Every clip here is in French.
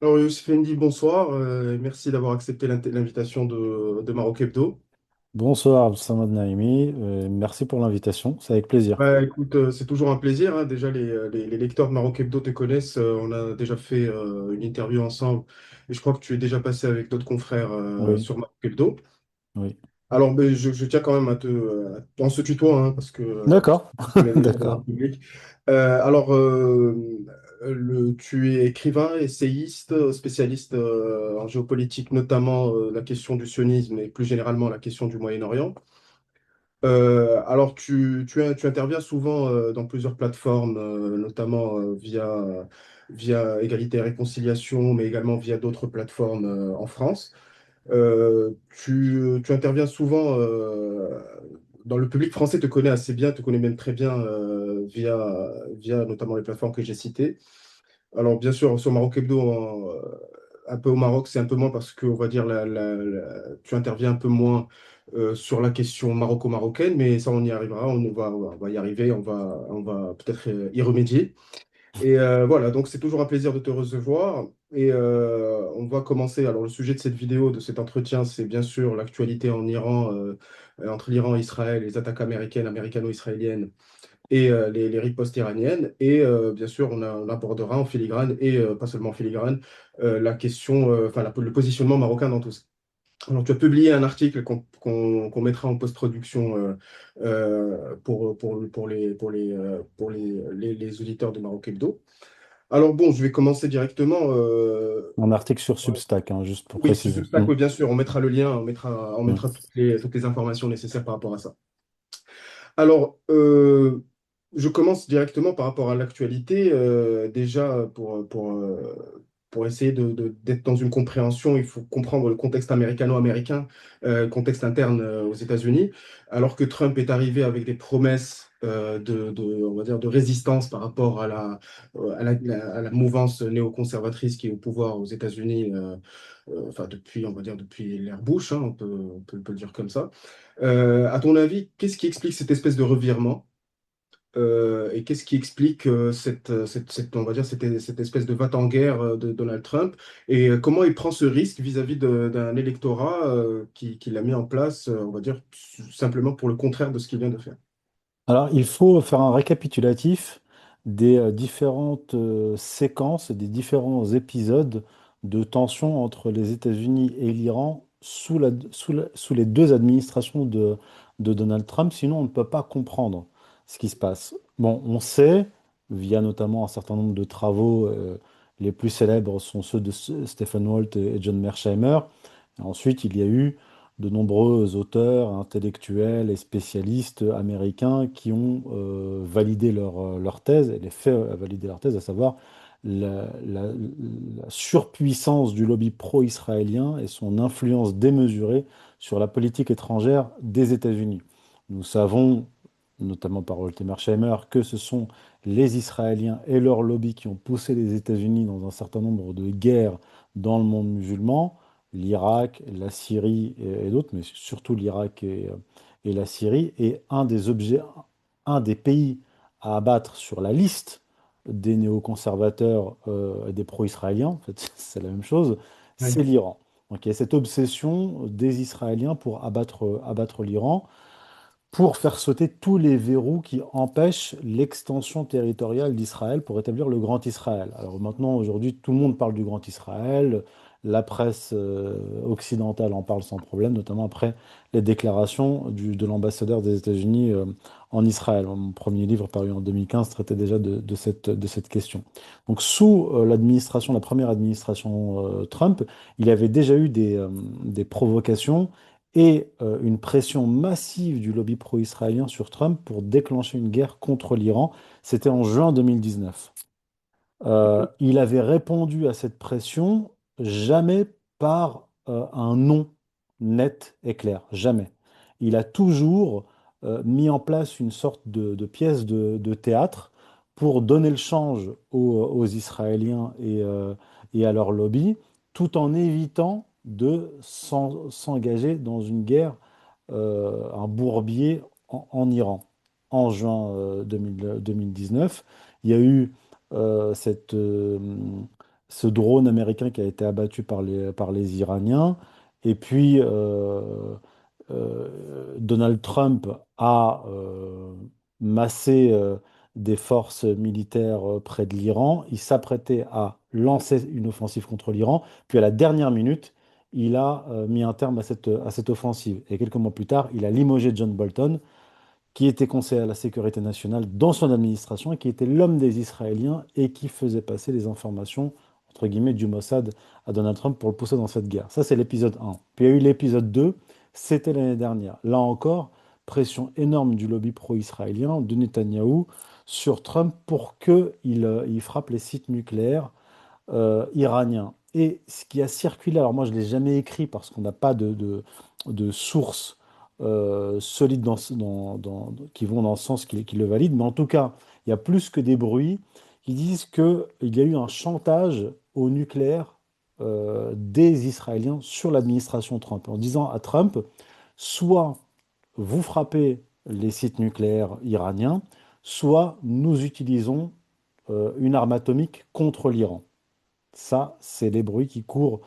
Alors, Youssef Fendi, bonsoir. Merci d'avoir accepté l'invitation de Maroc Hebdo. Bonsoir, Abdessamad Naimi. Merci pour l'invitation, c'est avec plaisir. Bah, écoute, c'est toujours un plaisir, hein. Déjà, les lecteurs de Maroc Hebdo te connaissent. On a déjà fait une interview ensemble. Et je crois que tu es déjà passé avec d'autres confrères Oui, sur Maroc Hebdo. oui. Alors, ben, je tiens quand même on se tutoie, hein, parce que D'accord, on est déjà dans le d'accord. public. Alors, tu es écrivain, essayiste, spécialiste en géopolitique, notamment la question du sionisme et plus généralement la question du Moyen-Orient. Alors, tu interviens souvent dans plusieurs plateformes, notamment via Égalité et Réconciliation, mais également via d'autres plateformes en France. Tu interviens souvent dans le public français, te connaît assez bien, te connaît même très bien via notamment les plateformes que j'ai citées. Alors bien sûr, sur Maroc Hebdo, un peu au Maroc, c'est un peu moins parce que, on va dire, tu interviens un peu moins sur la question maroco-marocaine, mais ça, on y arrivera, on va y arriver, on va peut-être y remédier. Et voilà, donc c'est toujours un plaisir de te recevoir. Et on va commencer. Alors, le sujet de cette vidéo, de cet entretien, c'est bien sûr l'actualité en Iran, entre l'Iran et Israël, les attaques américaines, américano-israéliennes et les ripostes iraniennes. Et bien sûr, on abordera en filigrane, et pas seulement en filigrane, la question, enfin, le positionnement marocain dans tout ça. Alors, tu as publié un article qu'on mettra en post-production pour les auditeurs de Maroc Hebdo. Alors bon, je vais commencer directement. Un article sur Substack, hein, juste pour Oui, sur préciser. Substack, oui, bien sûr, on mettra le lien, on Mm. mettra toutes les informations nécessaires par rapport à ça. Alors, je commence directement par rapport à l'actualité. Déjà, pour essayer d'être dans une compréhension, il faut comprendre le contexte américano-américain, contexte interne aux États-Unis. Alors que Trump est arrivé avec des promesses on va dire, de résistance par rapport à la mouvance néoconservatrice qui est au pouvoir aux États-Unis, enfin depuis, on va dire, depuis l'ère Bush, hein, on peut le dire comme ça. À ton avis, qu'est-ce qui explique cette espèce de revirement et qu'est-ce qui explique on va dire, cette espèce de va-t-en-guerre de Donald Trump et comment il prend ce risque vis-à-vis d'un électorat qui l'a mis en place, on va dire, simplement pour le contraire de ce qu'il vient de faire. Alors, il faut faire un récapitulatif des différentes séquences, des différents épisodes de tension entre les États-Unis et l'Iran sous les deux administrations de Donald Trump, sinon on ne peut pas comprendre ce qui se passe. Bon, on sait, via notamment un certain nombre de travaux, les plus célèbres sont ceux de Stephen Walt et John Mearsheimer. Et ensuite, il y a eu de nombreux auteurs, intellectuels et spécialistes américains qui ont validé leur thèse, et les fait valider leur thèse, à savoir la surpuissance du lobby pro-israélien et son influence démesurée sur la politique étrangère des États-Unis. Nous savons, notamment par Walter Mersheimer, que ce sont les Israéliens et leur lobby qui ont poussé les États-Unis dans un certain nombre de guerres dans le monde musulman, l'Irak, la Syrie et d'autres, mais surtout l'Irak et la Syrie. Et un des pays à abattre sur la liste des néoconservateurs et des pro-israéliens, en fait, c'est la même chose, c'est Oui. l'Iran. Donc il y a cette obsession des Israéliens pour abattre l'Iran, pour faire sauter tous les verrous qui empêchent l'extension territoriale d'Israël pour établir le Grand Israël. Alors maintenant, aujourd'hui, tout le monde parle du Grand Israël, la presse occidentale en parle sans problème, notamment après les déclarations de l'ambassadeur des États-Unis en Israël. Mon premier livre, paru en 2015, traitait déjà de cette question. Donc sous la première administration Trump, il y avait déjà eu des provocations et une pression massive du lobby pro-israélien sur Trump pour déclencher une guerre contre l'Iran. C'était en juin 2019. Il avait répondu à cette pression jamais par un non net et clair, jamais. Il a toujours mis en place une sorte de pièce de théâtre pour donner le change aux Israéliens et à leur lobby, tout en évitant de s'engager dans une guerre, un bourbier en Iran. En juin 2019, il y a eu cette ce drone américain qui a été abattu par les Iraniens. Et puis, Donald Trump a massé des forces militaires près de l'Iran. Il s'apprêtait à lancer une offensive contre l'Iran. Puis à la dernière minute, il a mis un terme à cette offensive. Et quelques mois plus tard, il a limogé John Bolton, qui était conseiller à la sécurité nationale dans son administration et qui était l'homme des Israéliens et qui faisait passer les informations, entre guillemets, du Mossad à Donald Trump pour le pousser dans cette guerre. Ça, c'est l'épisode 1. Puis il y a eu l'épisode 2, c'était l'année dernière. Là encore, pression énorme du lobby pro-israélien de Netanyahou sur Trump pour qu'il frappe les sites nucléaires iranien. Et ce qui a circulé, alors moi je ne l'ai jamais écrit parce qu'on n'a pas de sources solides qui vont dans le sens qui le valide, mais en tout cas, il y a plus que des bruits qui disent qu'il y a eu un chantage au nucléaire des Israéliens sur l'administration Trump, en disant à Trump, soit vous frappez les sites nucléaires iraniens, soit nous utilisons une arme atomique contre l'Iran. Ça, c'est les bruits qui courent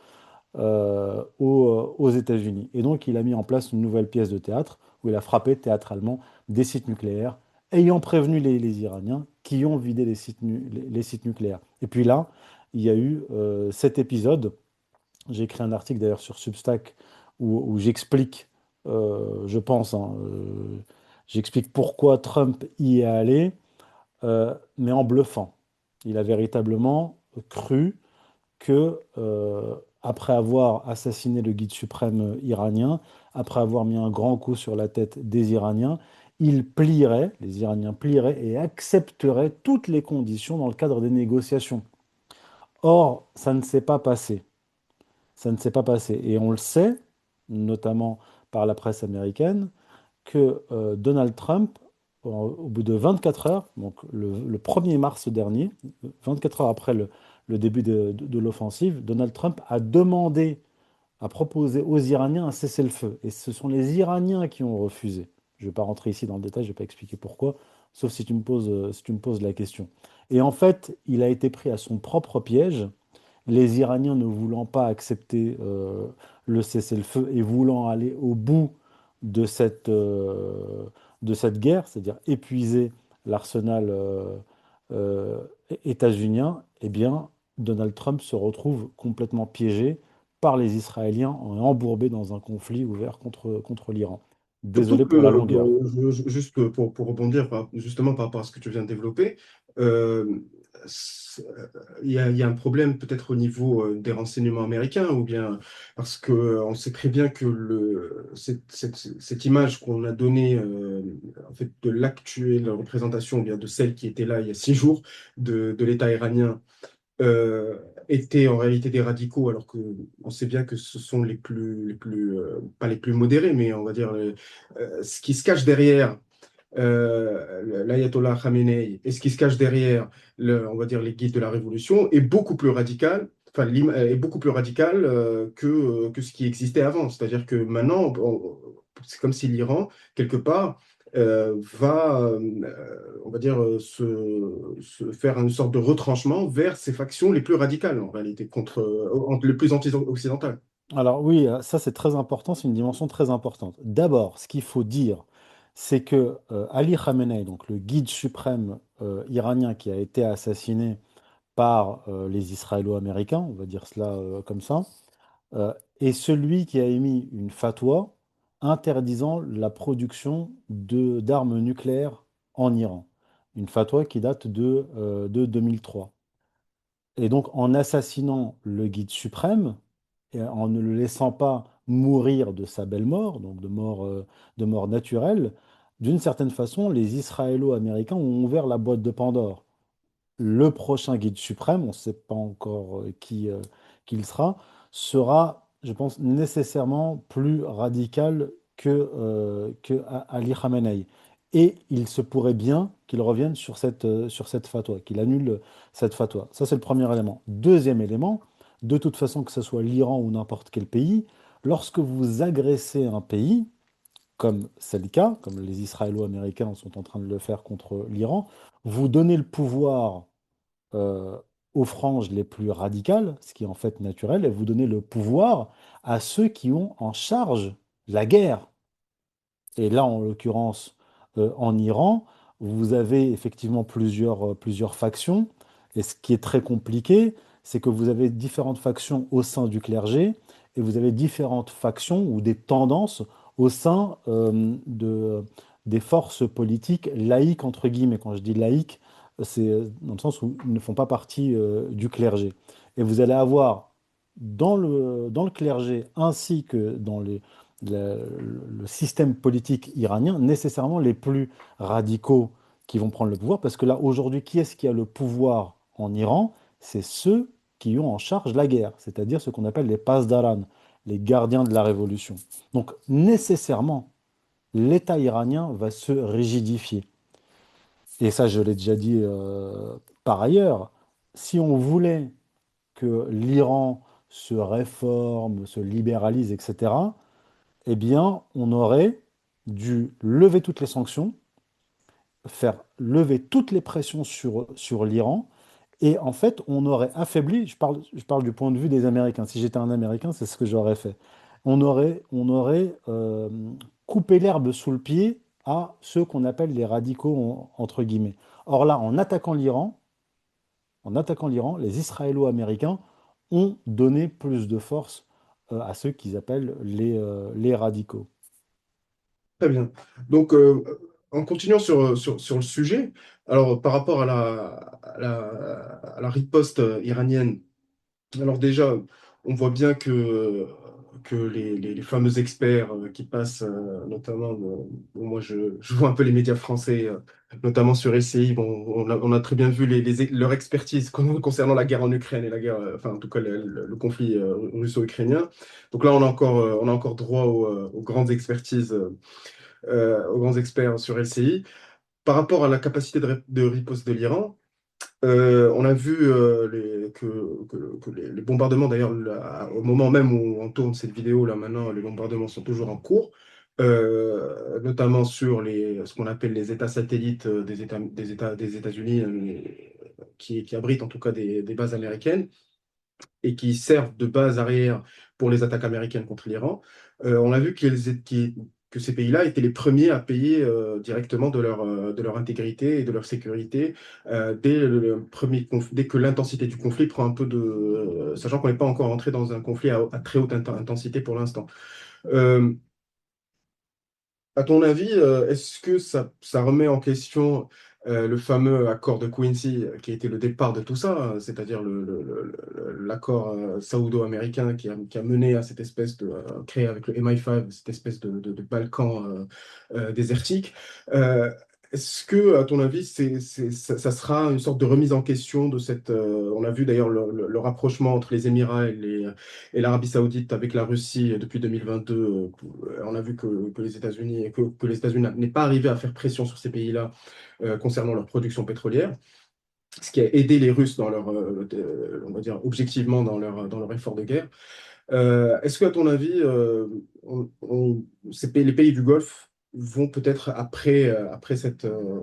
aux États-Unis. Et donc, il a mis en place une nouvelle pièce de théâtre où il a frappé théâtralement des sites nucléaires, ayant prévenu les Iraniens qui ont vidé les sites nucléaires. Et puis là, il y a eu cet épisode. J'ai écrit un article d'ailleurs sur Substack où j'explique, je pense, hein, j'explique pourquoi Trump y est allé, mais en bluffant. Il a véritablement cru que, après avoir assassiné le guide suprême iranien, après avoir mis un grand coup sur la tête des Iraniens, les Iraniens plieraient et accepteraient toutes les conditions dans le cadre des négociations. Or, ça ne s'est pas passé. Ça ne s'est pas passé. Et on le sait, notamment par la presse américaine, que Donald Trump, au bout de 24 heures, donc le 1er mars dernier, 24 heures après le début de l'offensive, Donald Trump a proposé aux Iraniens un cessez-le-feu. Et ce sont les Iraniens qui ont refusé. Je ne vais pas rentrer ici dans le détail, je ne vais pas expliquer pourquoi, sauf si tu me poses la question. Et en fait, il a été pris à son propre piège, les Iraniens ne voulant pas accepter le cessez-le-feu et voulant aller au bout de de cette guerre, c'est-à-dire épuiser l'arsenal euh, états-unien, eh bien, Donald Trump se retrouve complètement piégé par les Israéliens et embourbé dans un conflit ouvert contre l'Iran. Surtout Désolé que, pour la longueur. juste pour rebondir justement par rapport à ce que tu viens de développer, euh, il y a un problème peut-être au niveau des renseignements américains, ou bien parce que on sait très bien que cette image qu'on a donnée en fait, de l'actuelle représentation, ou bien de celle qui était là il y a 6 jours de l'État iranien, euh, étaient en réalité des radicaux, alors que on sait bien que ce sont pas les plus modérés, mais on va dire ce qui se cache derrière l'ayatollah Khamenei et ce qui se cache derrière, on va dire les guides de la révolution est beaucoup plus radical. Enfin, est beaucoup plus radical que ce qui existait avant. C'est-à-dire que maintenant, c'est comme si l'Iran, quelque part, va, on va dire, se faire une sorte de retranchement vers ses factions les plus radicales, en réalité, les plus anti-occidentales. Alors oui, ça c'est très important, c'est une dimension très importante. D'abord, ce qu'il faut dire, c'est que Ali Khamenei, donc le guide suprême iranien qui a été assassiné par les Israélo-Américains, on va dire cela comme ça, est celui qui a émis une fatwa interdisant la production d'armes nucléaires en Iran. Une fatwa qui date de 2003. Et donc en assassinant le guide suprême, et en ne le laissant pas mourir de sa belle mort, donc de mort naturelle, d'une certaine façon, les Israélo-Américains ont ouvert la boîte de Pandore. Le prochain guide suprême, on ne sait pas encore qui il sera, je pense, nécessairement plus radical que Ali Khamenei. Et il se pourrait bien qu'il revienne sur cette fatwa, qu'il annule cette fatwa. Ça, c'est le premier élément. Deuxième élément, de toute façon, que ce soit l'Iran ou n'importe quel pays, lorsque vous agressez un pays, comme c'est le cas, comme les Israélo-Américains sont en train de le faire contre l'Iran, vous donnez le pouvoir aux franges les plus radicales, ce qui est en fait naturel, et vous donnez le pouvoir à ceux qui ont en charge la guerre. Et là, en l'occurrence, en Iran, vous avez effectivement plusieurs factions. Et ce qui est très compliqué, c'est que vous avez différentes factions au sein du clergé et vous avez différentes factions ou des tendances au sein des forces politiques laïques, entre guillemets. Quand je dis laïques, c'est dans le sens où ils ne font pas partie du clergé. Et vous allez avoir dans le clergé ainsi que dans le système politique iranien, nécessairement les plus radicaux qui vont prendre le pouvoir, parce que là, aujourd'hui, qui est-ce qui a le pouvoir en Iran? C'est ceux qui ont en charge la guerre, c'est-à-dire ce qu'on appelle les pasdaran, les gardiens de la révolution. Donc, nécessairement, l'État iranien va se rigidifier. Et ça, je l'ai déjà dit par ailleurs, si on voulait que l'Iran se réforme, se libéralise, etc., eh bien, on aurait dû lever toutes les sanctions, faire lever toutes les pressions sur l'Iran, et en fait, on aurait affaibli, je parle du point de vue des Américains, si j'étais un Américain, c'est ce que j'aurais fait. On aurait coupé l'herbe sous le pied à ceux qu'on appelle les radicaux, entre guillemets. Or là, en attaquant l'Iran, les Israélo-Américains ont donné plus de force à ceux qu'ils appellent les radicaux. Très bien. Donc, en continuant sur le sujet, alors par rapport à la riposte iranienne, alors déjà, on voit bien que les fameux experts qui passent, notamment, bon, moi je vois un peu les médias français, notamment sur LCI, bon, on a très bien vu leur expertise concernant la guerre en Ukraine et la guerre, enfin en tout cas le conflit russo-ukrainien. Donc là, on a encore droit aux grandes expertises, aux grands experts sur LCI. Par rapport à la capacité de riposte de l'Iran, on a vu que les bombardements, d'ailleurs, au moment même où on tourne cette vidéo, là maintenant, les bombardements sont toujours en cours, notamment sur ce qu'on appelle les États satellites des États-Unis, qui abritent en tout cas des bases américaines et qui servent de base arrière pour les attaques américaines contre l'Iran. On a vu que ces pays-là étaient les premiers à payer directement de leur intégrité et de leur sécurité dès que l'intensité du conflit prend un peu sachant qu'on n'est pas encore entré dans un conflit à très haute intensité pour l'instant. Euh, à ton avis, est-ce que ça remet en question le fameux accord de Quincy, qui a été le départ de tout ça, hein, c'est-à-dire l'accord saoudo-américain qui a mené à cette espèce de, créé avec le MI5, cette espèce de Balkan désertique. Euh, Est-ce que, à ton avis, ça sera une sorte de remise en question de cette... on a vu d'ailleurs le rapprochement entre les Émirats et l'Arabie Saoudite avec la Russie depuis 2022. On a vu que les États-Unis n'est pas arrivé à faire pression sur ces pays-là concernant leur production pétrolière, ce qui a aidé les Russes on va dire objectivement dans leur effort de guerre. Est-ce que, à ton avis, les pays du Golfe vont peut-être après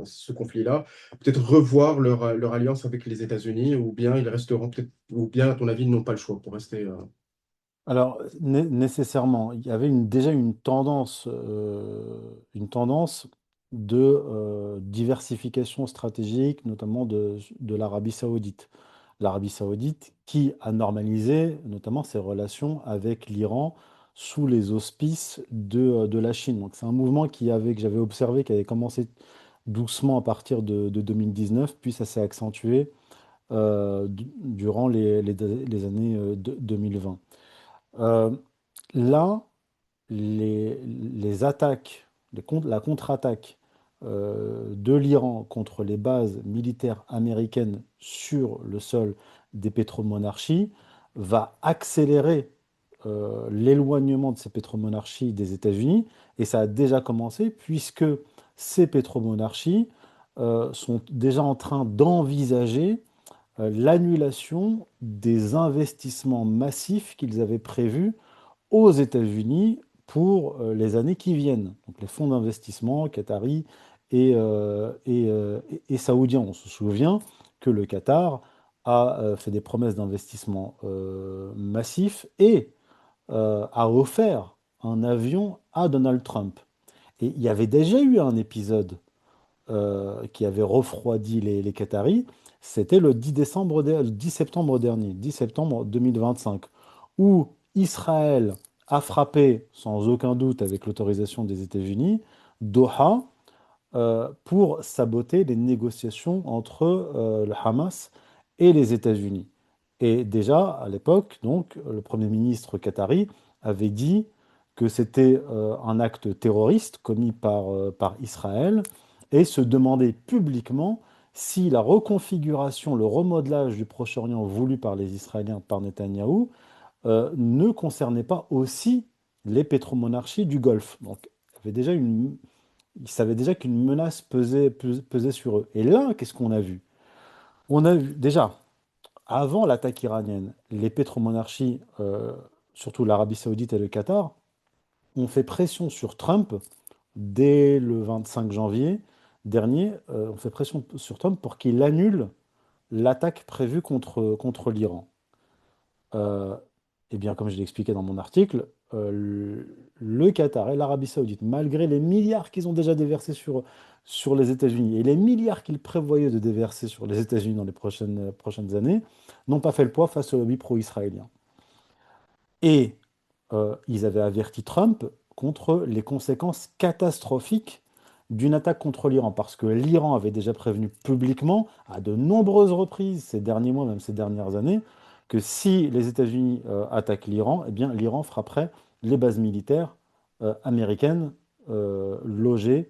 ce conflit-là, peut-être revoir leur alliance avec les États-Unis, ou bien ils resteront peut-être, ou bien, à ton avis, ils n'ont pas le choix pour rester. Alors, nécessairement, il y avait déjà une tendance de diversification stratégique, notamment de l'Arabie saoudite. L'Arabie saoudite qui a normalisé notamment ses relations avec l'Iran sous les auspices de la Chine. Donc, c'est un mouvement que j'avais observé, qui avait commencé doucement à partir de 2019, puis ça s'est accentué durant les années 2020. Euh, Là, les attaques, la contre-attaque de l'Iran contre les bases militaires américaines sur le sol des pétromonarchies va accélérer l'éloignement de ces pétromonarchies des États-Unis. Et ça a déjà commencé puisque ces pétromonarchies sont déjà en train d'envisager l'annulation des investissements massifs qu'ils avaient prévus aux États-Unis pour les années qui viennent. Donc les fonds d'investissement qataris et saoudiens. On se souvient que le Qatar a fait des promesses d'investissement massifs et a offert un avion à Donald Trump. Et il y avait déjà eu un épisode qui avait refroidi les Qataris, c'était le 10 décembre, le 10 septembre dernier, 10 septembre 2025, où Israël a frappé, sans aucun doute avec l'autorisation des États-Unis, Doha pour saboter les négociations entre le Hamas et les États-Unis. Et déjà, à l'époque, donc, le Premier ministre qatari avait dit que c'était un acte terroriste commis par Israël et se demandait publiquement si la reconfiguration, le remodelage du Proche-Orient voulu par les Israéliens, par Netanyahou, ne concernait pas aussi les pétromonarchies du Golfe. Donc, il y avait déjà ils savaient déjà qu'une menace pesait sur eux. Et là, qu'est-ce qu'on a vu? On a vu déjà, avant l'attaque iranienne, les pétromonarchies, surtout l'Arabie Saoudite et le Qatar, ont fait pression sur Trump dès le 25 janvier dernier. On fait pression sur Trump pour qu'il annule l'attaque prévue contre l'Iran. Euh, eh bien, comme je l'ai expliqué dans mon article, le Qatar et l'Arabie Saoudite, malgré les milliards qu'ils ont déjà déversés sur les États-Unis et les milliards qu'ils prévoyaient de déverser sur les États-Unis dans les prochaines années, n'ont pas fait le poids face au lobby pro-israélien. Et ils avaient averti Trump contre les conséquences catastrophiques d'une attaque contre l'Iran, parce que l'Iran avait déjà prévenu publiquement, à de nombreuses reprises ces derniers mois, même ces dernières années, que si les États-Unis attaquent l'Iran, eh bien l'Iran frapperait les bases militaires américaines logées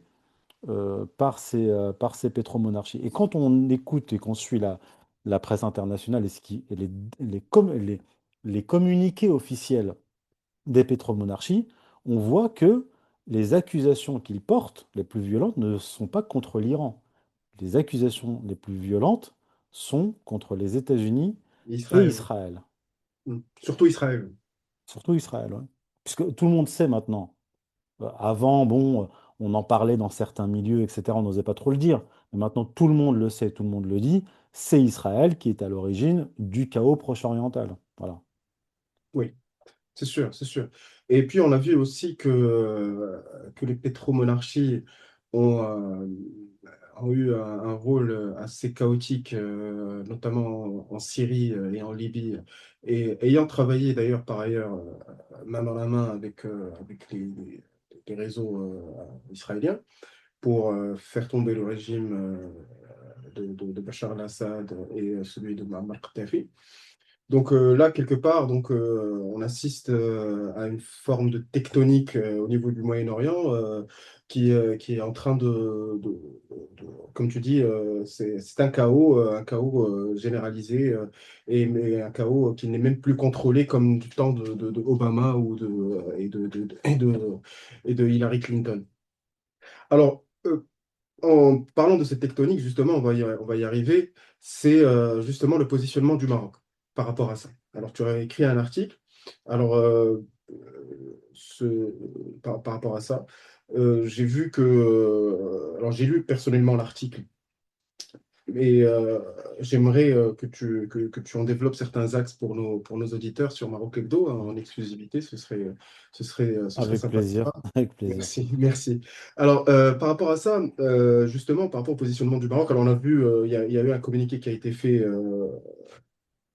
par ces pétromonarchies. Et quand on écoute et qu'on suit la presse internationale et les communiqués officiels des pétromonarchies, on voit que les accusations qu'ils portent, les plus violentes, ne sont pas contre l'Iran. Les accusations les plus violentes sont contre les États-Unis et Israël. Israël. Surtout Israël. Surtout Israël, ouais. Puisque tout le monde sait maintenant. Avant, bon, on en parlait dans certains milieux, etc. On n'osait pas trop le dire. Mais maintenant, tout le monde le sait, tout le monde le dit. C'est Israël qui est à l'origine du chaos proche-oriental. Voilà. Oui, c'est sûr, c'est sûr. Et puis, on a vu aussi que les pétromonarchies ont, ont eu un rôle assez chaotique, notamment en Syrie et en Libye. Et ayant travaillé d'ailleurs par ailleurs main dans la main avec les réseaux israéliens pour faire tomber le régime de Bachar al-Assad et celui de Muammar Kadhafi. Donc là, quelque part, donc, on assiste à une forme de tectonique au niveau du Moyen-Orient qui est en train comme tu dis, c'est un chaos généralisé mais un chaos qui n'est même plus contrôlé comme du temps de Obama et de Hillary Clinton. Alors, en parlant de cette tectonique, justement, on va y arriver, c'est justement le positionnement du Maroc par rapport à ça. Alors, tu as écrit un article, alors, par rapport à ça, j'ai vu alors j'ai lu personnellement l'article, mais j'aimerais que tu en développes certains axes pour nos auditeurs sur Maroc Hebdo hein, en exclusivité, ce serait Avec sympathique. plaisir, avec plaisir. Merci, merci. Alors, par rapport à ça, justement, par rapport au positionnement du Maroc, alors on a vu, il y a eu un communiqué qui a été fait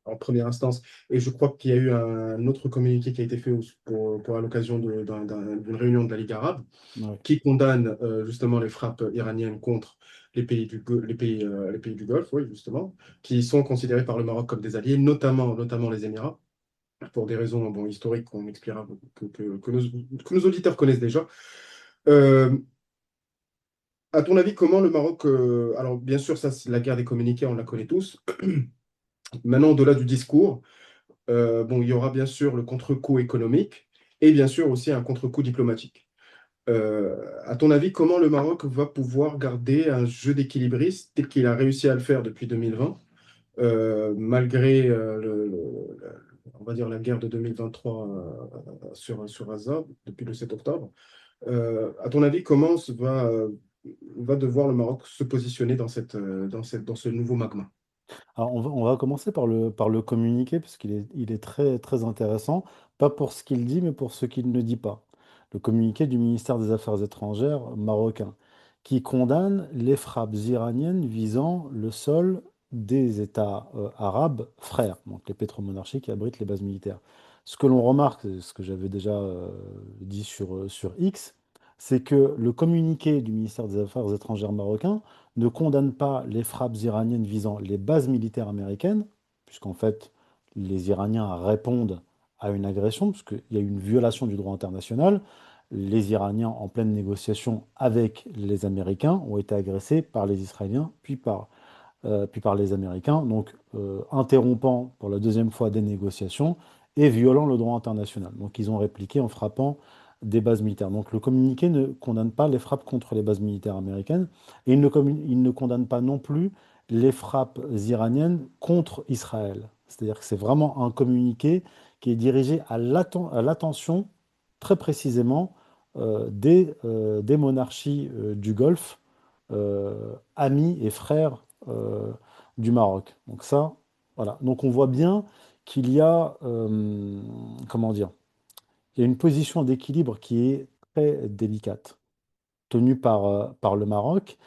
en première instance, et je crois qu'il y a eu un autre communiqué qui a été fait à l'occasion d'une réunion de la Ligue arabe, Ouais. qui condamne justement les frappes iraniennes contre les pays du Golfe, oui, justement, qui sont considérés par le Maroc comme des alliés, notamment les Émirats, pour des raisons bon, historiques qu'on expliquera, que nos auditeurs connaissent déjà. Euh, À ton avis, comment le Maroc, alors bien sûr, ça, c'est la guerre des communiqués, on la connaît tous. Maintenant, au-delà du discours, bon, il y aura bien sûr le contre-coup économique et bien sûr aussi un contre-coup diplomatique. À ton avis, comment le Maroc va pouvoir garder un jeu d'équilibriste tel qu'il a réussi à le faire depuis 2020, malgré on va dire la guerre de 2023 sur Gaza, depuis le 7 octobre? À ton avis, va devoir le Maroc se positionner dans ce nouveau magma? Alors, on va commencer par le communiqué, parce qu'il est très, très intéressant, pas pour ce qu'il dit, mais pour ce qu'il ne dit pas. Le communiqué du ministère des Affaires étrangères marocain, qui condamne les frappes iraniennes visant le sol des États arabes frères, donc les pétromonarchies qui abritent les bases militaires. Ce que l'on remarque, et ce que j'avais déjà dit sur X, c'est que le communiqué du ministère des Affaires étrangères marocain ne condamne pas les frappes iraniennes visant les bases militaires américaines, puisqu'en fait, les Iraniens répondent à une agression, puisqu'il y a eu une violation du droit international. Les Iraniens, en pleine négociation avec les Américains, ont été agressés par les Israéliens, puis par les Américains, donc interrompant pour la deuxième fois des négociations et violant le droit international. Donc ils ont répliqué en frappant des bases militaires. Donc le communiqué ne condamne pas les frappes contre les bases militaires américaines et il ne condamne pas non plus les frappes iraniennes contre Israël. C'est-à-dire que c'est vraiment un communiqué qui est dirigé à l'attention très précisément des monarchies du Golfe, amis et frères du Maroc. Donc ça, voilà. Donc on voit bien qu'il y a, comment dire, il y a une position d'équilibre qui est très délicate, tenue par le Maroc.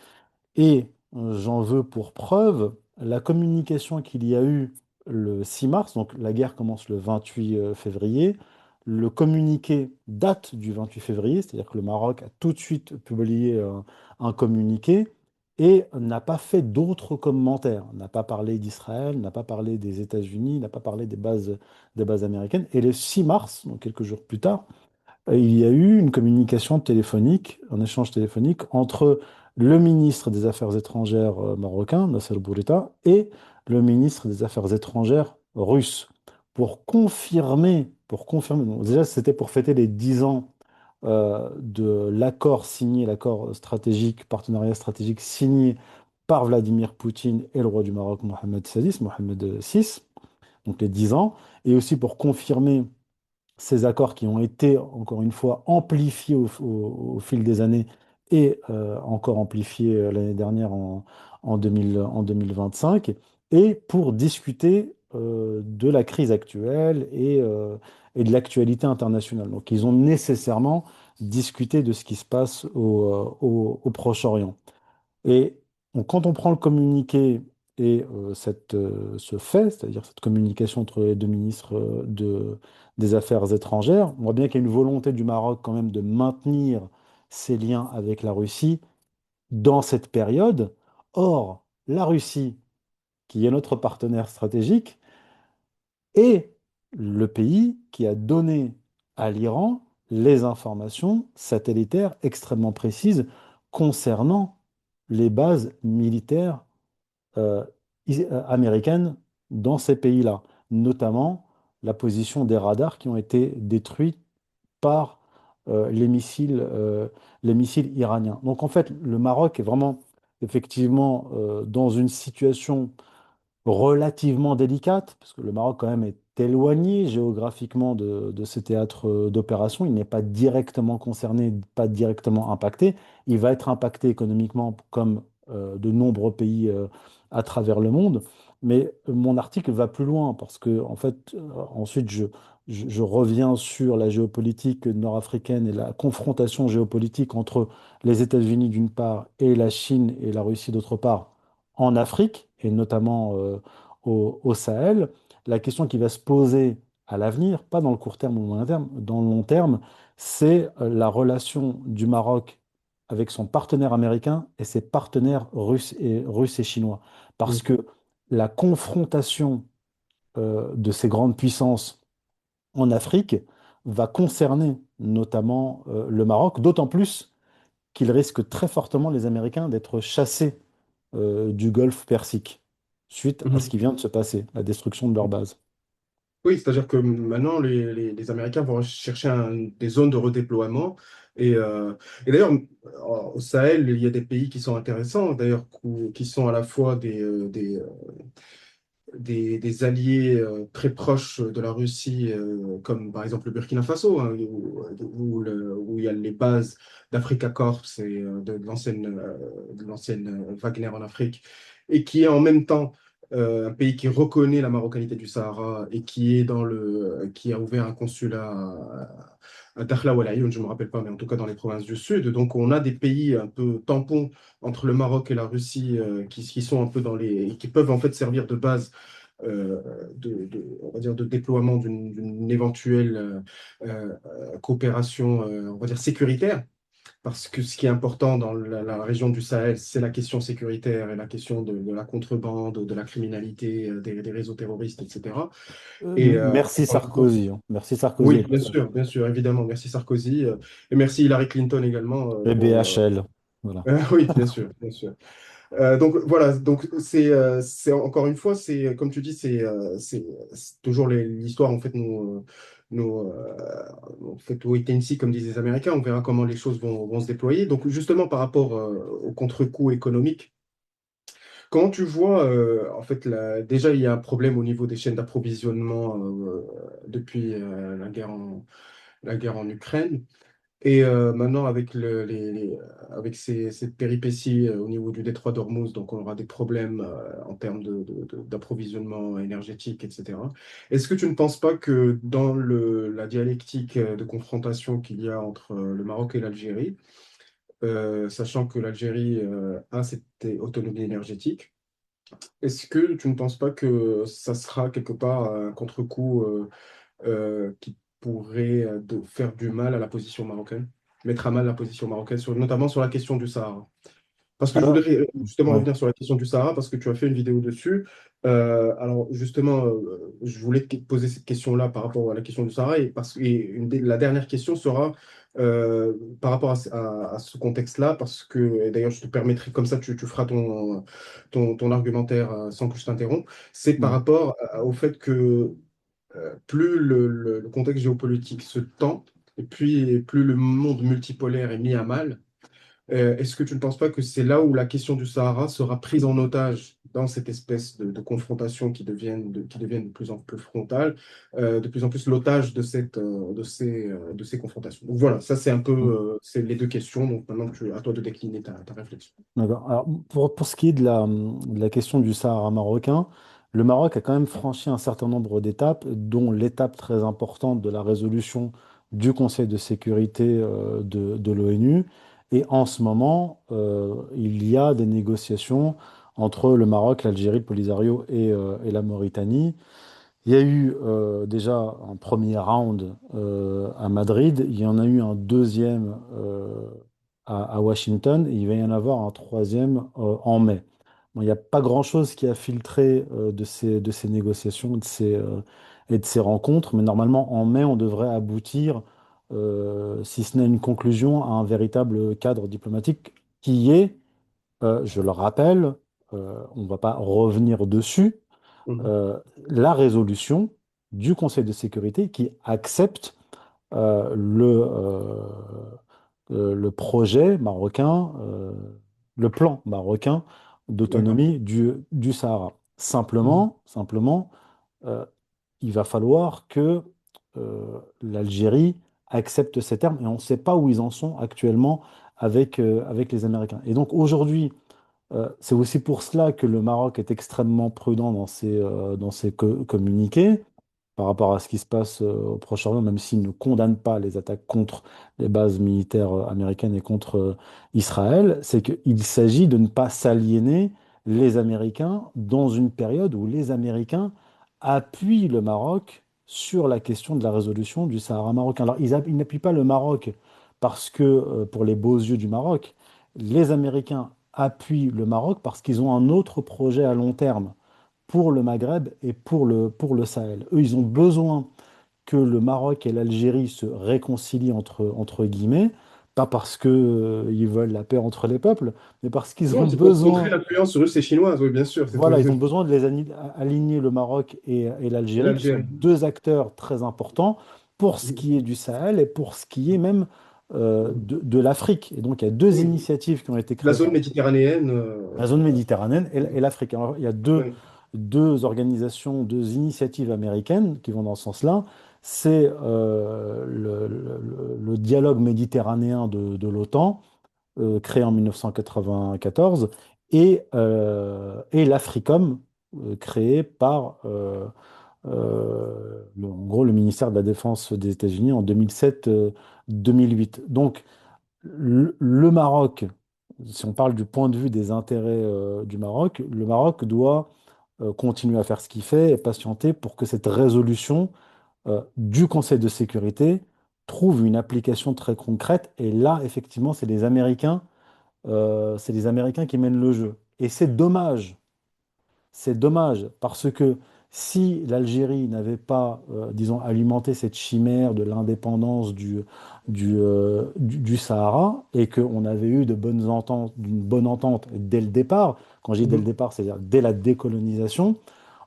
Et j'en veux pour preuve la communication qu'il y a eu le 6 mars, donc la guerre commence le 28 février. Le communiqué date du 28 février, c'est-à-dire que le Maroc a tout de suite publié un communiqué et n'a pas fait d'autres commentaires, n'a pas parlé d'Israël, n'a pas parlé des États-Unis, n'a pas parlé des bases américaines. Et le 6 mars, donc quelques jours plus tard, il y a eu une communication téléphonique, un échange téléphonique entre le ministre des Affaires étrangères marocain, Nasser Bourita, et le ministre des Affaires étrangères russe, pour confirmer, donc déjà c'était pour fêter les 10 ans de l'accord signé, l'accord stratégique, partenariat stratégique signé par Vladimir Poutine et le roi du Maroc, Mohamed VI, donc les 10 ans, et aussi pour confirmer ces accords qui ont été, encore une fois, amplifiés au fil des années et encore amplifiés l'année dernière en 2025, et pour discuter de la crise actuelle et de l'actualité internationale. Donc, ils ont nécessairement discuté de ce qui se passe au Proche-Orient. Et donc, quand on prend le communiqué et ce fait, c'est-à-dire cette communication entre les deux ministres des Affaires étrangères, on voit bien qu'il y a une volonté du Maroc quand même de maintenir ses liens avec la Russie dans cette période. Or, la Russie, qui est notre partenaire stratégique, est le pays qui a donné à l'Iran les informations satellitaires extrêmement précises concernant les bases militaires euh, américaines dans ces pays-là, notamment la position des radars qui ont été détruits par les missiles iraniens. Donc en fait, le Maroc est vraiment effectivement dans une situation relativement délicate, parce que le Maroc quand même est éloigné géographiquement de ces théâtres d'opération. Il n'est pas directement concerné, pas directement impacté. Il va être impacté économiquement comme de nombreux pays à travers le monde. Mais mon article va plus loin parce que, en fait, ensuite, je reviens sur la géopolitique nord-africaine et la confrontation géopolitique entre les États-Unis d'une part et la Chine et la Russie d'autre part en Afrique, et notamment au Sahel. La question qui va se poser à l'avenir, pas dans le court terme ou le moyen terme, dans le long terme, c'est la relation du Maroc avec son partenaire américain et ses partenaires russes et chinois. Parce Mm. que la confrontation de ces grandes puissances en Afrique va concerner notamment le Maroc, d'autant plus qu'il risque très fortement les Américains d'être chassés du golfe Persique, suite à ce Mhm. qui vient de se passer, la destruction de leur base. Oui, c'est-à-dire que maintenant, les Américains vont chercher des zones de redéploiement. Et d'ailleurs, au Sahel, il y a des pays qui sont intéressants, d'ailleurs, qui sont à la fois des alliés très proches de la Russie, comme par exemple le Burkina Faso, hein, où il y a les bases d'Africa Corps et de l'ancienne Wagner en Afrique, et qui est en même temps un pays qui reconnaît la marocanité du Sahara et qui est qui a ouvert un consulat à Dakhla ou à Laayoune, je ne me rappelle pas, mais en tout cas dans les provinces du Sud. Donc on a des pays un peu tampons entre le Maroc et la Russie qui sont un peu qui peuvent en fait servir de base on va dire, de déploiement d'une éventuelle coopération, on va dire, sécuritaire. Parce que ce qui est important dans la région du Sahel, c'est la question sécuritaire et la question de la contrebande, de la criminalité, des réseaux terroristes, etc. Et Merci encore une fois, Sarkozy, hein. Merci Sarkozy oui, et tout ça. bien sûr, évidemment. Merci Sarkozy et merci Hillary Clinton également Et pour. BHL. Voilà. Oui, bien sûr, bien sûr. Donc voilà, donc c'est encore une fois, c'est comme tu dis, c'est toujours l'histoire en fait en fait wait and see comme disent les Américains. On verra comment les choses vont se déployer. Donc justement par rapport au contre-coup économique, comment tu vois en fait déjà il y a un problème au niveau des chaînes d'approvisionnement depuis la guerre en Ukraine. Et maintenant, avec, avec ces péripéties au niveau du détroit d'Ormuz, donc on aura des problèmes en termes d'approvisionnement énergétique, etc. Est-ce que tu ne penses pas que dans la dialectique de confrontation qu'il y a entre le Maroc et l'Algérie, sachant que l'Algérie a cette autonomie énergétique, est-ce que tu ne penses pas que ça sera quelque part un contre-coup qui pourrait faire du mal à la position marocaine, mettre à mal la position marocaine, notamment sur la question du Sahara. Parce que je Alors, voudrais justement ouais. revenir sur la question du Sahara, parce que tu as fait une vidéo dessus. Alors justement, je voulais te poser cette question-là par rapport à la question du Sahara, la dernière question sera par rapport à ce contexte-là, parce que, et d'ailleurs je te permettrai, comme ça tu feras ton argumentaire sans que je t'interrompe, c'est par Ouais. rapport au fait que plus le contexte géopolitique se tend, et puis plus le monde multipolaire est mis à mal, est-ce que tu ne penses pas que c'est là où la question du Sahara sera prise en otage dans cette espèce de confrontation qui deviennent de plus en plus frontales, de plus en plus l'otage de ces confrontations? Donc voilà, ça c'est un peu c'est les deux questions. Donc maintenant, à toi de décliner ta réflexion. D'accord. Alors, pour ce qui est de la question du Sahara marocain, le Maroc a quand même franchi un certain nombre d'étapes, dont l'étape très importante de la résolution du Conseil de sécurité de l'ONU. Et en ce moment, il y a des négociations entre le Maroc, l'Algérie, le Polisario et la Mauritanie. Il y a eu déjà un premier round à Madrid, il y en a eu un deuxième à Washington et il va y en avoir un troisième en mai. Bon, il n'y a pas grand-chose qui a filtré de ces négociations et de ces rencontres, mais normalement en mai, on devrait aboutir, si ce n'est une conclusion, à un véritable cadre diplomatique qui est, je le rappelle, on ne va pas revenir dessus, Mhm. euh, la résolution du Conseil de sécurité qui accepte le projet marocain, le plan marocain D'accord. d'autonomie du Sahara. Mhm. Simplement, euh, il va falloir que l'Algérie accepte ces termes et on ne sait pas où ils en sont actuellement avec les Américains. Et donc aujourd'hui, c'est aussi pour cela que le Maroc est extrêmement prudent dans ses communiqués par rapport à ce qui se passe au Proche-Orient, même s'il ne condamne pas les attaques contre les bases militaires américaines et contre Israël, c'est qu'il s'agit de ne pas s'aliéner les Américains dans une période où les Américains appuient le Maroc sur la question de la résolution du Sahara marocain. Alors, ils n'appuient pas le Maroc parce que, pour les beaux yeux du Maroc, les Américains appuient le Maroc parce qu'ils ont un autre projet à long terme pour le Maghreb et pour le Sahel. Eux, ils ont besoin que le Maroc et l'Algérie se réconcilient entre guillemets, pas parce que, ils veulent la paix entre les peuples, mais parce qu'ils ont Non, c'est pour contrer besoin, l'influence russe et chinoise, oui, bien sûr. voilà, ils ont besoin de aligner le Maroc et Et l'Algérie, qui sont l'Algérie. deux acteurs très importants pour ce qui est du Sahel et pour ce qui est même de l'Afrique. Et donc, il y a deux Oui, initiatives qui ont été la créées zone par méditerranéenne. la zone méditerranéenne et l'Afrique. Alors, il y a Oui, deux organisations, deux initiatives américaines qui vont dans ce sens-là. C'est le dialogue méditerranéen de l'OTAN, créé en 1994, et l'AFRICOM, créé par en gros le ministère de la Défense des États-Unis en 2007-2008. Donc le Maroc, si on parle du point de vue des intérêts du Maroc, le Maroc doit continuer à faire ce qu'il fait et patienter pour que cette résolution du Conseil de sécurité trouve une application très concrète. Et là, effectivement, c'est les Américains qui mènent le jeu. Et c'est dommage parce que si l'Algérie n'avait pas, disons, alimenté cette chimère de l'indépendance du Sahara et qu'on avait eu de bonnes ententes, d'une bonne entente dès le départ, quand je dis dès le Mhm. départ, c'est-à-dire dès la décolonisation,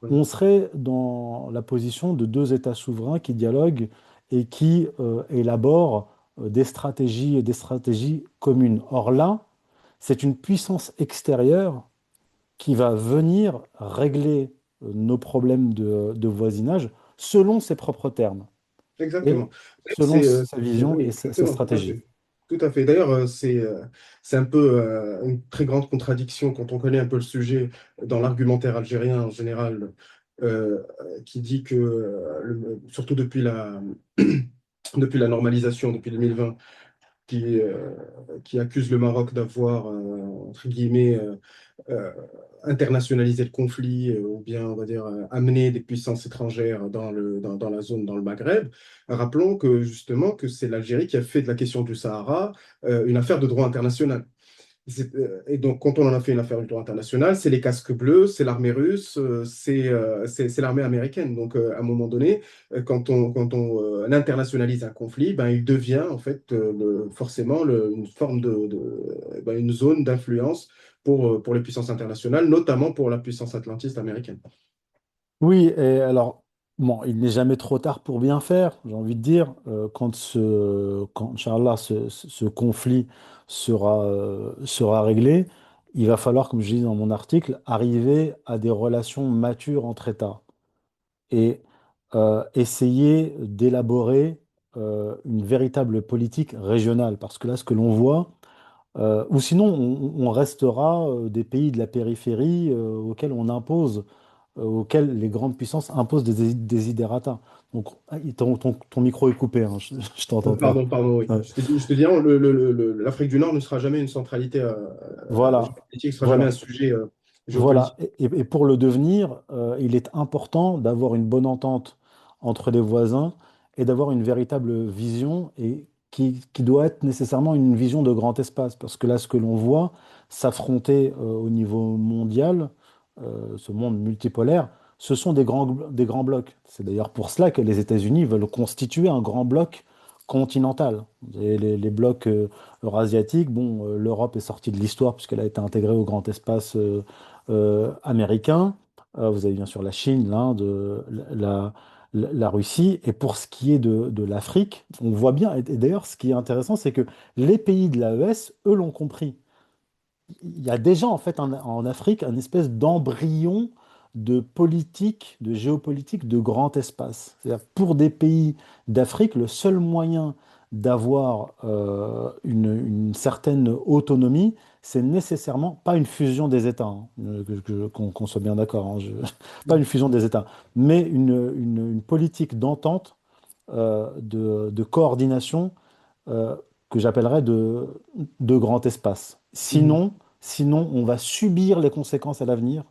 Ouais. on serait dans la position de deux États souverains qui dialoguent et qui élaborent des stratégies communes. Or là, c'est une puissance extérieure qui va venir régler nos problèmes de voisinage selon ses propres termes et Exactement. selon sa vision et Oui, sa exactement, tout à stratégie. fait. Tout à fait. D'ailleurs, c'est un peu une très grande contradiction quand on connaît un peu le sujet dans l'argumentaire algérien en général, qui dit que, surtout depuis la normalisation, depuis 2020, qui accuse le Maroc d'avoir, entre guillemets, euh, internationaliser le conflit ou bien, on va dire, amener des puissances étrangères dans la zone, dans le Maghreb. Rappelons que justement que c'est l'Algérie qui a fait de la question du Sahara une affaire de droit international. Et donc, quand on en a fait une affaire du droit international, c'est les casques bleus, c'est l'armée russe, c'est l'armée américaine. Donc, à un moment donné, quand on internationalise un conflit, ben, il devient en fait forcément une forme ben, une zone d'influence pour les puissances internationales, notamment pour la puissance atlantiste américaine. Oui, et alors, bon, il n'est jamais trop tard pour bien faire, j'ai envie de dire, quand, Inch'Allah, ce conflit sera réglé, il va falloir, comme je dis dans mon article, arriver à des relations matures entre États et essayer d'élaborer une véritable politique régionale. Parce que là, ce que l'on voit, ou sinon, on restera des pays de la périphérie auxquels les grandes puissances imposent des desiderata. Donc, ton micro est coupé, hein, je t'entends pas. Pardon, oui. Ouais. Je te dis, hein, l'Afrique du Nord ne sera jamais une centralité Voilà, géopolitique, ne sera jamais un voilà. sujet Voilà, géopolitique. et pour le devenir, il est important d'avoir une bonne entente entre les voisins et d'avoir une véritable vision et qui doit être nécessairement une vision de grand espace. Parce que là, ce que l'on voit s'affronter au niveau mondial, ce monde multipolaire, ce sont des grands blocs. C'est d'ailleurs pour cela que les États-Unis veulent constituer un grand bloc continental. Et les blocs eurasiatiques, bon, l'Europe est sortie de l'histoire puisqu'elle a été intégrée au grand espace américain. Vous avez bien sûr la Chine, l'Inde, la Russie. Et pour ce qui est de l'Afrique, on voit bien, et d'ailleurs, ce qui est intéressant, c'est que les pays de l'AES, eux, l'ont compris. Il y a déjà en fait en Afrique un espèce d'embryon de politique, de géopolitique de grand espace. C'est-à-dire pour des pays d'Afrique, le seul moyen d'avoir une certaine autonomie, c'est nécessairement pas une fusion des États, hein, qu'on soit bien d'accord, hein, pas une fusion des États, mais une politique d'entente, de coordination euh, que j'appellerais de grand espace. Mhm. Sinon, on va subir les conséquences à l'avenir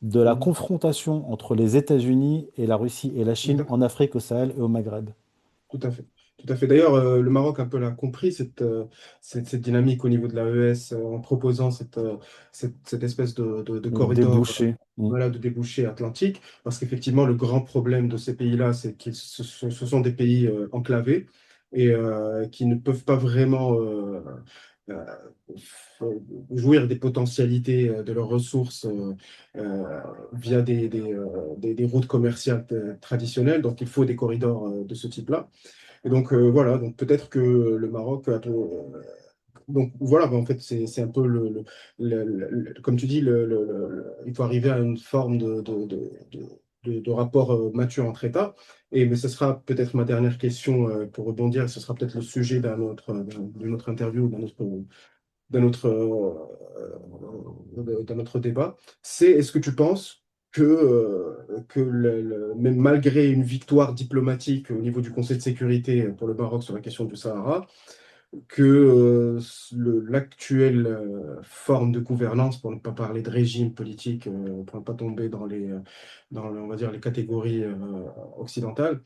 de la Mhm. confrontation entre les États-Unis et la Russie et la Chine Exact. en Afrique, au Sahel et au Maghreb. Tout à fait. Tout à fait. D'ailleurs, le Maroc un peu l'a compris, cette dynamique au niveau de l'AES, en proposant cette espèce de Donc corridor débouché. Mm. voilà, de débouché atlantique, parce qu'effectivement, le grand problème de ces pays-là, c'est que ce sont des pays enclavés et qui ne peuvent pas vraiment euh, f- jouir des potentialités de leurs ressources via des routes commerciales traditionnelles. Donc, il faut des corridors de ce type-là. Et donc, voilà, donc peut-être que le Maroc donc voilà, bah, en fait, c'est un peu comme tu dis, il faut arriver à une forme de rapport mature entre États. Mais ce sera peut-être ma dernière question pour rebondir, ce sera peut-être le sujet d'une autre interview, d'un autre débat. C'est est-ce que tu penses même malgré une victoire diplomatique au niveau du Conseil de sécurité pour le Maroc sur la question du Sahara, que l'actuelle forme de gouvernance, pour ne pas parler de régime politique, pour ne pas tomber on va dire, les catégories occidentales,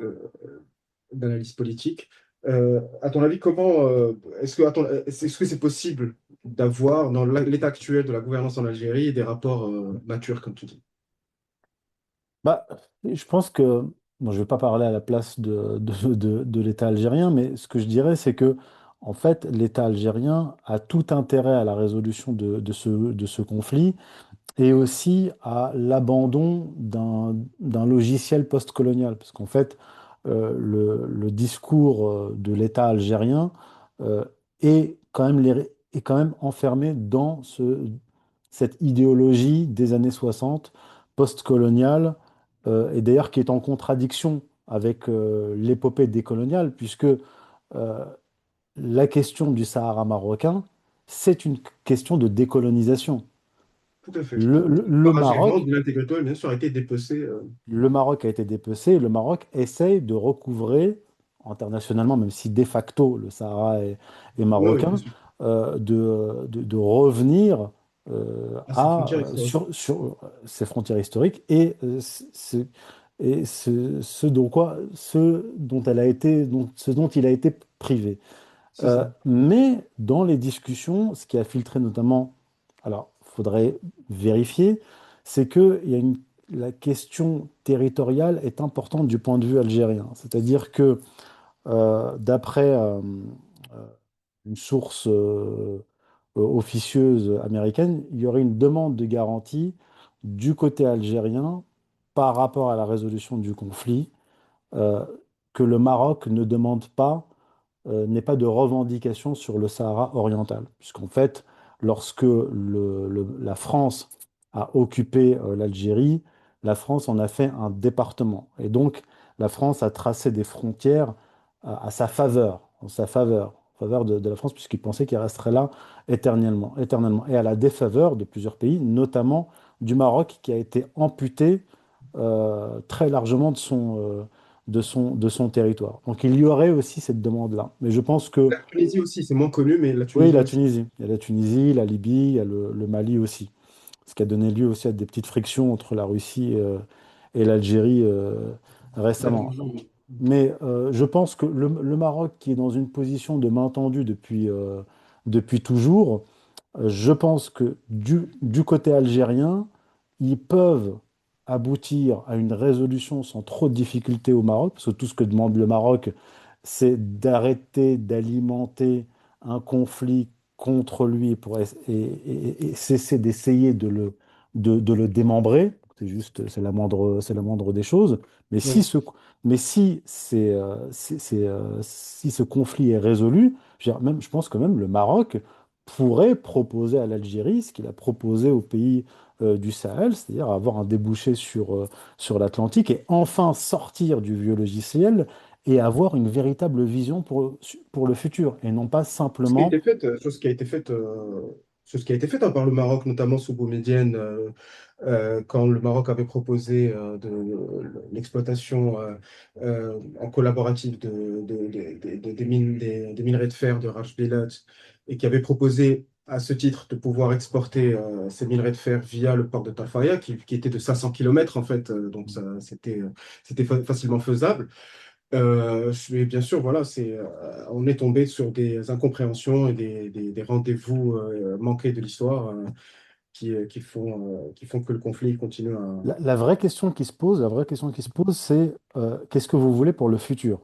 euh, d'analyse politique. À ton avis, est-ce que c'est possible d'avoir, dans l'état actuel de la gouvernance en Algérie, des rapports matures, comme tu dis? Bah, je pense que, bon, je ne vais pas parler à la place de l'État algérien, mais ce que je dirais, c'est que, en fait, l'État algérien a tout intérêt à la résolution de ce conflit et aussi à l'abandon d'un logiciel postcolonial. Parce qu'en fait, le discours de l'État algérien euh, est quand même enfermé dans cette idéologie des années 60 postcoloniale, et d'ailleurs qui est en contradiction avec l'épopée décoloniale, puisque la question du Sahara marocain, c'est une question de décolonisation. Tout à fait. Le Parallèlement, Maroc de l'intégration, bien sûr, a été dépecé. Le Maroc a été dépecé et le Maroc essaye de recouvrer internationalement, même si de facto le Sahara est Oui, oui, bien marocain, sûr. de revenir À ses frontières historiques. sur ses frontières historiques et, ce dont elle a été, ce dont il a été privé. C'est ça. Mais dans les discussions, ce qui a filtré notamment, alors il faudrait vérifier, c'est que la question territoriale est importante du point de vue algérien. C'est-à-dire que d'après une source officieuse américaine, il y aurait une demande de garantie du côté algérien par rapport à la résolution du conflit, euh, que le Maroc ne demande pas n'ait pas de revendication sur le Sahara oriental. Puisqu'en fait, lorsque la France a occupé l'Algérie, la France en a fait un département. Et donc, la France a tracé des frontières à sa faveur, en faveur de la France, puisqu'il pensait qu'il resterait là éternellement, éternellement. Et à la défaveur de plusieurs pays, notamment du Maroc, qui a été amputé très largement de son territoire. Donc il y aurait aussi cette demande-là. Mais je pense que, La Tunisie aussi, c'est moins connu, mais la oui, Tunisie la aussi. Tunisie. Il y a la Tunisie, la Libye, il y a le Mali aussi. Ce qui a donné lieu aussi à des petites frictions entre la Russie et l'Algérie récemment. Dernièrement. Mais je pense que le Maroc, qui est dans une position de main tendue depuis toujours, je pense que du côté algérien, ils peuvent aboutir à une résolution sans trop de difficultés au Maroc, parce que tout ce que demande le Maroc, c'est d'arrêter d'alimenter un conflit contre lui et cesser d'essayer de le démembrer. C'est la moindre des choses. Mais si Oui. ce, si ce conflit est résolu, je pense que même le Maroc pourrait proposer à l'Algérie ce qu'il a proposé aux pays du Sahel, c'est-à-dire avoir un débouché sur l'Atlantique et enfin sortir du vieux logiciel et avoir une véritable vision pour le futur et non pas Ce qui a simplement. été fait, chose qui a été faite, chose qui a été faite hein, par le Maroc, notamment sous Boumedienne, quand le Maroc avait proposé l'exploitation en collaborative des minerais de fer de Raj Belat et qui avait proposé à ce titre de pouvoir exporter ces minerais de fer via le port de Tafaria, qui était de 500 km en fait, donc ça, c'était facilement faisable. Mais bien sûr, voilà, on est tombé sur des incompréhensions et des rendez-vous manqués de l'histoire qui font que le conflit continue à... La vraie question qui se pose, c'est qu'est-ce que vous voulez pour le futur?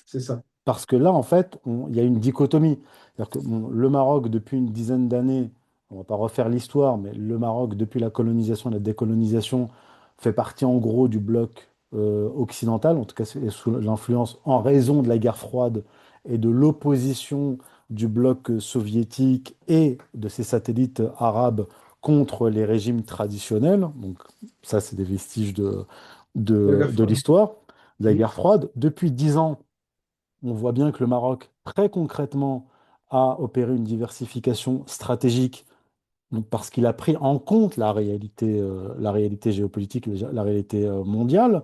C'est ça. Parce que là, en fait, il y a une dichotomie. C'est-à-dire que bon, le Maroc, depuis une dizaine d'années, on ne va pas refaire l'histoire, mais le Maroc, depuis la colonisation et la décolonisation, fait partie en gros du bloc occidental, en tout cas c'est sous l'influence en raison de la guerre froide et de l'opposition du bloc soviétique et de ses satellites arabes contre les régimes traditionnels. Donc ça, c'est des vestiges de, De la de, guerre de froide. l'histoire de la Mhm. guerre froide. Depuis 10 ans, on voit bien que le Maroc, très concrètement, a opéré une diversification stratégique Donc, parce qu'il a pris en compte la réalité géopolitique, la réalité mondiale.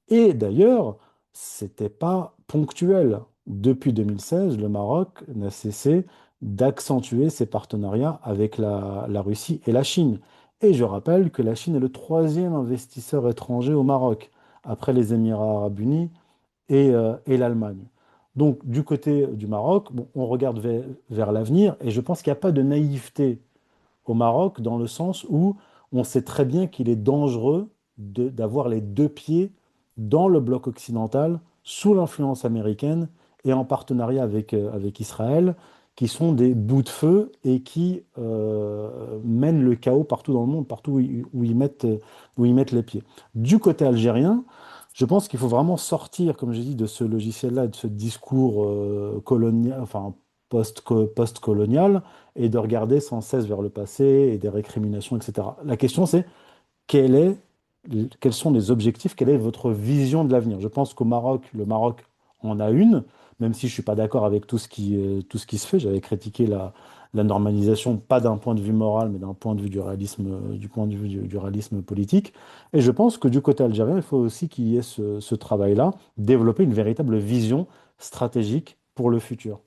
Et d'ailleurs, c'était pas ponctuel. Depuis 2016, le Maroc n'a cessé d'accentuer ses partenariats avec la Russie et la Chine. Et je rappelle que la Chine est le troisième investisseur étranger au Maroc, après les Émirats arabes unis et l'Allemagne. Donc, du côté du Maroc, bon, on regarde vers l'avenir et je pense qu'il n'y a pas de naïveté au Maroc dans le sens où on sait très bien qu'il est dangereux d'avoir les deux pieds dans le bloc occidental, sous l'influence américaine et en partenariat avec Israël, qui sont des bouts de feu et qui mènent le chaos partout dans le monde, partout où ils mettent les pieds. Du côté algérien, je pense qu'il faut vraiment sortir, comme j'ai dit, de ce logiciel-là, de ce discours colonial, enfin post-colonial, et de regarder sans cesse vers le passé et des récriminations, etc. La question, c'est quel est, quels sont les objectifs, quelle est votre vision de l'avenir? Je pense qu'au Maroc, le Maroc en a une, même si je ne suis pas d'accord avec tout ce qui se fait. J'avais critiqué la normalisation, pas d'un point de vue moral, mais d'un point de vue du réalisme, du point de vue du réalisme politique. Et je pense que du côté algérien, il faut aussi qu'il y ait ce travail-là, développer une véritable vision stratégique pour le futur.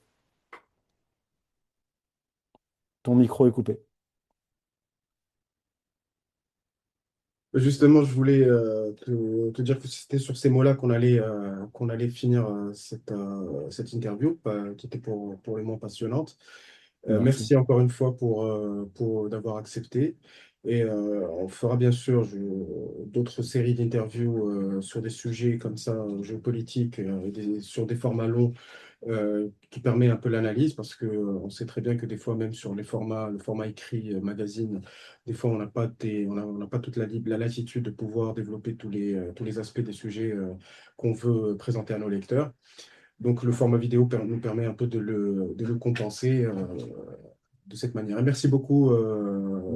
Ton micro est coupé. Justement, je voulais te dire que c'était sur ces mots-là qu'on allait finir cette interview, qui était pour le moins passionnante. Merci. Merci encore une fois pour d'avoir accepté. Et on fera bien sûr d'autres séries d'interviews sur des sujets comme ça, géopolitiques, sur des formats longs qui permet un peu l'analyse parce que on sait très bien que des fois, même sur le format écrit, magazine, des fois, on n'a pas toute la latitude de pouvoir développer tous les aspects des sujets qu'on veut présenter à nos lecteurs. Donc, le format vidéo nous permet un peu de le compenser de cette manière. Et merci beaucoup.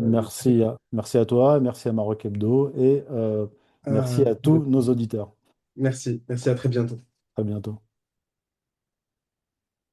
Merci à toi, merci à Maroc Hebdo et merci à tous nos auditeurs. Merci, merci, à très bientôt. À bientôt.